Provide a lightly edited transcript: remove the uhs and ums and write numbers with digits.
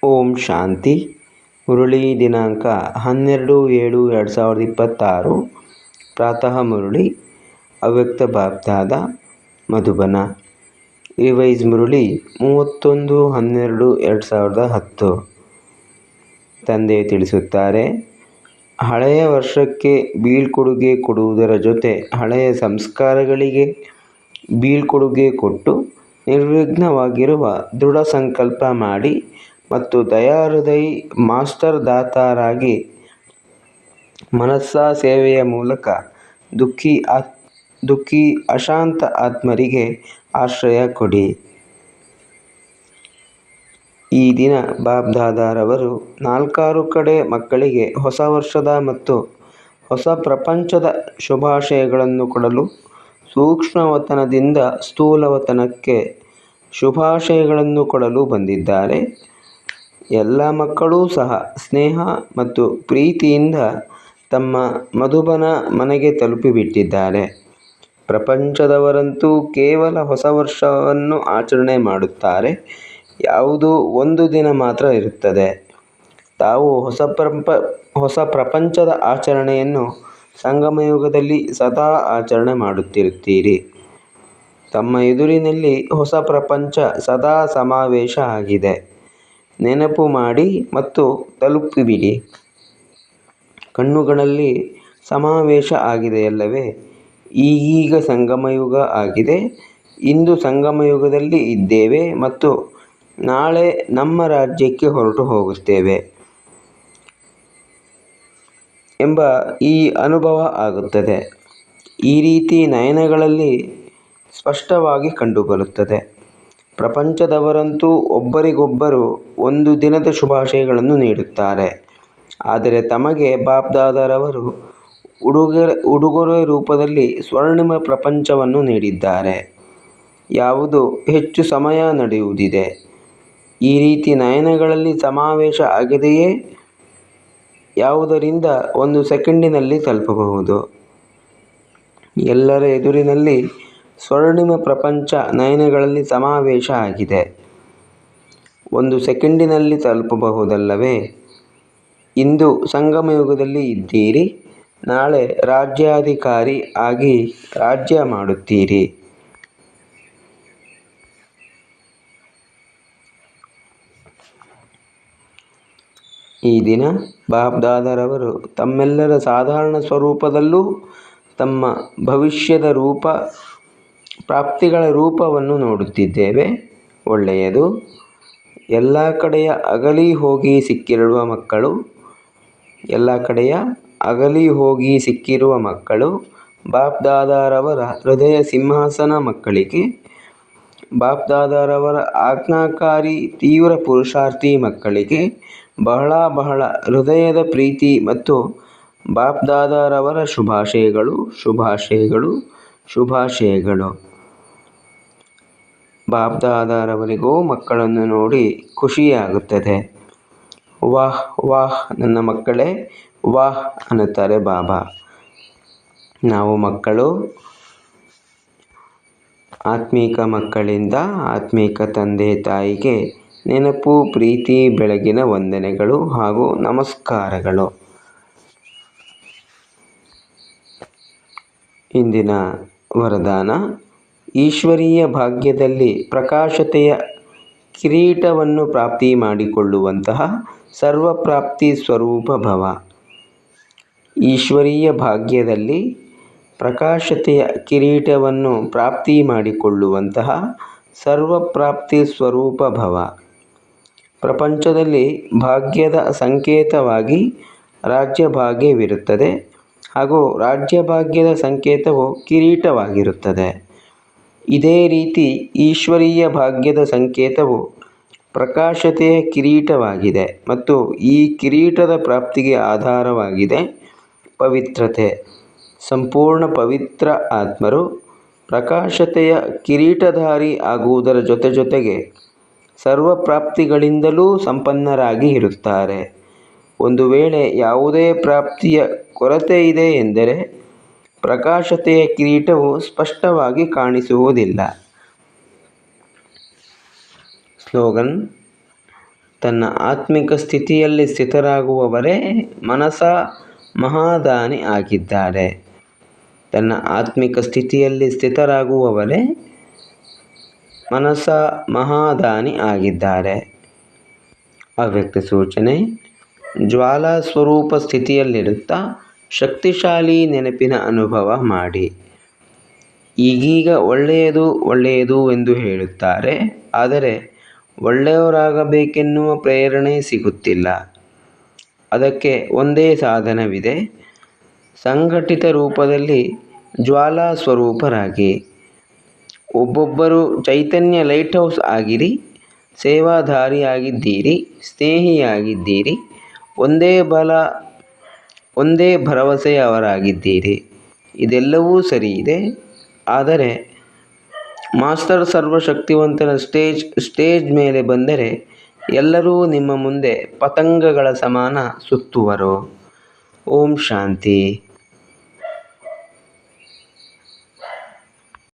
ಓಂ ಶಾಂತಿ. ಮುರಳಿ ದಿನಾಂಕ 12/7/2026. ಪ್ರಾತಃ ಮುರಳಿ. ಅವ್ಯಕ್ತ ಬಾಪ್ದಾದ ಮಧುಬನ. ರಿವೈಸ್ ಮುರಳಿ 31/12/2010. ತಂದೆ ತಿಳಿಸುತ್ತಾರೆ, ಹಳೆಯ ವರ್ಷಕ್ಕೆ ಬೀಳ್ಕೊಡುಗೆ ಕೊಡುವುದರ ಜೊತೆ ಹಳೆಯ ಸಂಸ್ಕಾರಗಳಿಗೆ ಬೀಳ್ಕೊಡುಗೆ ಕೊಟ್ಟು ನಿರ್ವಿಘ್ನವಾಗಿರುವ ದೃಢ ಸಂಕಲ್ಪ ಮಾಡಿ ಮತ್ತು ದಯಾಹೃದಯಿ ಮಾಸ್ಟರ್ ದಾತಾರಾಗಿ ಮನಸ್ಸಾ ಸೇವೆಯ ಮೂಲಕ ದುಃಖಿ ಅಶಾಂತ ಆತ್ಮರಿಗೆ ಆಶ್ರಯ ಕೊಡಿ. ಈ ದಿನ ಬಾಬ್ದಾದಾರವರು 4 ಕಡೆ ಮಕ್ಕಳಿಗೆ ಹೊಸ ವರ್ಷದ ಮತ್ತು ಹೊಸ ಪ್ರಪಂಚದ ಶುಭಾಶಯಗಳನ್ನು ಕೊಡಲು ಸೂಕ್ಷ್ಮವತನದಿಂದ ಸ್ಥೂಲವತನಕ್ಕೆ ಶುಭಾಶಯಗಳನ್ನು ಕೊಡಲು ಬಂದಿದ್ದಾರೆ. ಎಲ್ಲ ಮಕ್ಕಳೂ ಸಹ ಸ್ನೇಹ ಮತ್ತು ಪ್ರೀತಿಯಿಂದ ತಮ್ಮ ಮಧುಬನ ಮನೆಗೆ ತಲುಪಿಬಿಟ್ಟಿದ್ದಾರೆ. ಪ್ರಪಂಚದವರಂತೂ ಕೇವಲ ಹೊಸ ವರ್ಷವನ್ನು ಆಚರಣೆ ಮಾಡುತ್ತಾರೆ. ಯಾವುದೋ ಒಂದು ದಿನ ಮಾತ್ರ ಇರುತ್ತದೆ. ತಾವು ಹೊಸ ಪ್ರಪಂಚದ ಆಚರಣೆಯನ್ನು ಸಂಗಮಯುಗದಲ್ಲಿ ಸದಾ ಆಚರಣೆ ಮಾಡುತ್ತಿರುತ್ತೀರಿ. ತಮ್ಮ ಎದುರಿನಲ್ಲಿ ಹೊಸ ಪ್ರಪಂಚ ಸದಾ ಸಮಾವೇಶ ಆಗಿದೆ. ನೆನಪು ಮಾಡಿ ಮತ್ತು ತಲುಪಿಬಿಡಿ. ಕಣ್ಣುಗಳಲ್ಲಿ ಸಮಾವೇಶ ಆಗಿದೆಯಲ್ಲವೇ? ಈಗೀಗ ಸಂಗಮಯುಗ ಆಗಿದೆ. ಇಂದು ಸಂಗಮಯುಗದಲ್ಲಿ ಇದ್ದೇವೆ ಮತ್ತು ನಾಳೆ ನಮ್ಮ ರಾಜ್ಯಕ್ಕೆ ಹೊರಟು ಹೋಗುತ್ತೇವೆ ಎಂಬ ಈ ಅನುಭವ ಆಗುತ್ತದೆ. ಈ ರೀತಿ ನಯನಗಳಲ್ಲಿ ಸ್ಪಷ್ಟವಾಗಿ ಕಂಡುಬರುತ್ತದೆ. ಪ್ರಪಂಚದವರಂತೂ ಒಬ್ಬರಿಗೊಬ್ಬರು ಒಂದು ದಿನದ ಶುಭಾಶಯಗಳನ್ನು ನೀಡುತ್ತಾರೆ. ಆದರೆ ತಮಗೆ ಬಾಪ್ದಾದಾರವರು ಉಡುಗೊರೆ ರೂಪದಲ್ಲಿ ಸ್ವರ್ಣಿಮ ಪ್ರಪಂಚವನ್ನು ನೀಡಿದ್ದಾರೆ. ಯಾವುದು ಹೆಚ್ಚು ಸಮಯ ನಡೆಯುವುದಿದೆ. ಈ ರೀತಿ ನಯನಗಳಲ್ಲಿ ಸಮಾವೇಶ ಆಗಿದೆಯೇ? ಯಾವುದರಿಂದ 1 ಸೆಕೆಂಡಿನಲ್ಲಿ ತಲುಪಬಹುದು. ಎಲ್ಲರ ಎದುರಿನಲ್ಲಿ ಸ್ವರ್ಣಿಮ ಪ್ರಪಂಚ ನಯನಗಳಲ್ಲಿ ಸಮಾವೇಶ ಆಗಿದೆ. 1 ಸೆಕೆಂಡಿನಲ್ಲಿ ತಲುಪಬಹುದಲ್ಲವೇ? ಇಂದು ಸಂಗಮಯುಗದಲ್ಲಿ ಇದ್ದೀರಿ. ನಾಳೆ ರಾಜ್ಯಾಧಿಕಾರಿ ಆಗಿ ರಾಜ್ಯ ಮಾಡುತ್ತೀರಿ. ಈ ದಿನ ಬಾಬ್ದಾದಾರವರು ತಮ್ಮೆಲ್ಲರ ಸಾಧಾರಣ ಸ್ವರೂಪದಲ್ಲೂ ತಮ್ಮ ಭವಿಷ್ಯದ ರೂಪ ಪ್ರಾಪ್ತಿಗಳ ರೂಪವನ್ನು ನೋಡುತ್ತಿದ್ದೇವೆ. ಒಳ್ಳೆಯದು. ಎಲ್ಲ ಕಡೆಯ ಅಗಲಿ ಹೋಗಿ ಸಿಕ್ಕಿರುವ ಮಕ್ಕಳು ಬಾಪ್ದಾದಾರವರ ಹೃದಯ ಸಿಂಹಾಸನ ಮಕ್ಕಳಿಗೆ, ಬಾಪ್ದಾದಾರವರ ಆಜ್ಞಾಕಾರಿ ತೀವ್ರ ಪುರುಷಾರ್ಥಿ ಮಕ್ಕಳಿಗೆ ಬಹಳ ಹೃದಯದ ಪ್ರೀತಿ ಮತ್ತು ಬಾಪ್ದಾದಾರವರ ಶುಭಾಶಯಗಳು. ಬಾಪ್ದಾದಾರವರಿಗೂ ಮಕ್ಕಳನ್ನು ನೋಡಿ ಖುಷಿಯಾಗುತ್ತದೆ. ವಾಹ್ ವಾಹ್, ನನ್ನ ಮಕ್ಕಳೇ ವಾಹ್ ಅನ್ನುತ್ತಾರೆ ಬಾಬಾ. ನಾವು ಮಕ್ಕಳು ಆತ್ಮೀಕ ಮಕ್ಕಳಿಂದ ಆತ್ಮೀಕ ತಂದೆ ತಾಯಿಗೆ ನೆನಪು, ಪ್ರೀತಿ, ಬೆಳಗಿನ ವಂದನೆಗಳು ಹಾಗೂ ನಮಸ್ಕಾರಗಳು. ಇಂದಿನ ವರದಾನ: ಈಶ್ವರೀಯ ಭಾಗ್ಯದಲ್ಲಿ ಪ್ರಕಾಶತೆಯ ಕಿರೀಟವನ್ನು ಪ್ರಾಪ್ತಿ ಮಾಡಿಕೊಳ್ಳುವಂತಹ ಸರ್ವಪ್ರಾಪ್ತಿ ಸ್ವರೂಪ ಭವ. ಈಶ್ವರೀಯ ಭಾಗ್ಯದಲ್ಲಿ ಪ್ರಕಾಶತೆಯ ಕಿರೀಟವನ್ನು ಪ್ರಾಪ್ತಿ ಮಾಡಿಕೊಳ್ಳುವಂತಹ ಸರ್ವಪ್ರಾಪ್ತಿ ಸ್ವರೂಪ ಭವ. ಪ್ರಪಂಚದಲ್ಲಿ ಭಾಗ್ಯದ ಸಂಕೇತವಾಗಿ ರಾಜ್ಯಭಾಗ್ಯವಿರುತ್ತದೆ ಹಾಗೂ ರಾಜ್ಯಭಾಗ್ಯದ ಸಂಕೇತವು ಕಿರೀಟವಾಗಿರುತ್ತದೆ. ಇದೇ ರೀತಿ ಈಶ್ವರೀಯ ಭಾಗ್ಯದ ಸಂಕೇತವು ಪ್ರಕಾಶತೆಯ ಕಿರೀಟವಾಗಿದೆ ಮತ್ತು ಈ ಕಿರೀಟದ ಪ್ರಾಪ್ತಿಗೆ ಆಧಾರವಾಗಿದೆ ಪವಿತ್ರತೆ. ಸಂಪೂರ್ಣ ಪವಿತ್ರ ಆತ್ಮರು ಪ್ರಕಾಶತೆಯ ಕಿರೀಟಧಾರಿ ಆಗುವುದರ ಜೊತೆಗೆ ಸರ್ವಪ್ರಾಪ್ತಿಗಳಿಂದಲೂ ಸಂಪನ್ನರಾಗಿ ಇರುತ್ತಾರೆ. ಒಂದು ವೇಳೆ ಯಾವುದೇ ಪ್ರಾಪ್ತಿಯ ಕೊರತೆ ಇದೆ ಎಂದರೆ ಪ್ರಕಾಶತೆಯ ಕಿರೀಟವು ಸ್ಪಷ್ಟವಾಗಿ ಕಾಣಿಸುವುದಿಲ್ಲ. ಸ್ಲೋಗನ್: ತನ್ನ ಆತ್ಮಿಕ ಸ್ಥಿತಿಯಲ್ಲಿ ಸ್ಥಿತರಾಗುವವರೇ ಮನಸ ಮಹಾದಾನಿ ಆಗಿದ್ದಾರೆ. ತನ್ನ ಆತ್ಮಿಕ ಸ್ಥಿತಿಯಲ್ಲಿ ಸ್ಥಿತರಾಗುವವರೇ ಮನಸ ಮಹಾದಾನಿ ಆಗಿದ್ದಾರೆ. ಅವ್ಯಕ್ತ ಸೂಚನೆ: ಜ್ವಾಲಾ ಸ್ವರೂಪ ಸ್ಥಿತಿಯಲ್ಲಿರುತ್ತಾ ಶಕ್ತಿಶಾಲಿ ನೆನಪಿನ ಅನುಭವ ಮಾಡಿ. ಈಗೀಗ ಒಳ್ಳೆಯದು ಎಂದು ಹೇಳುತ್ತಾರೆ, ಆದರೆ ಒಳ್ಳೆಯವರಾಗಬೇಕೆನ್ನುವ ಪ್ರೇರಣೆ ಸಿಗುತ್ತಿಲ್ಲ. ಅದಕ್ಕೆ ಒಂದೇ ಸಾಧನವಿದೆ: ಸಂಘಟಿತ ರೂಪದಲ್ಲಿ ಜ್ವಾಲಾ ಸ್ವರೂಪರಾಗಿ. ಒಬ್ಬೊಬ್ಬರು ಚೈತನ್ಯ ಲೈಟ್ ಹೌಸ್ ಆಗಿರಿ, ಸೇವಾಧಾರಿಯಾಗಿದ್ದೀರಿ, ಸ್ನೇಹಿಯಾಗಿದ್ದೀರಿ, ಒಂದೇ ಭರವಸೆಯವರಾಗಿದ್ದೀರಿ. ಇದೆಲ್ಲವೂ ಸರಿಯಿದೆ. ಆದರೆ ಮಾಸ್ಟರ್ ಸರ್ವಶಕ್ತಿವಂತನ ಸ್ಟೇಜ್ ಮೇಲೆ ಬಂದರೆ ಎಲ್ಲರೂ ನಿಮ್ಮ ಮುಂದೆ ಪತಂಗಗಳ ಸಮಾನ ಸುತ್ತುವರು. ಓಂ ಶಾಂತಿ.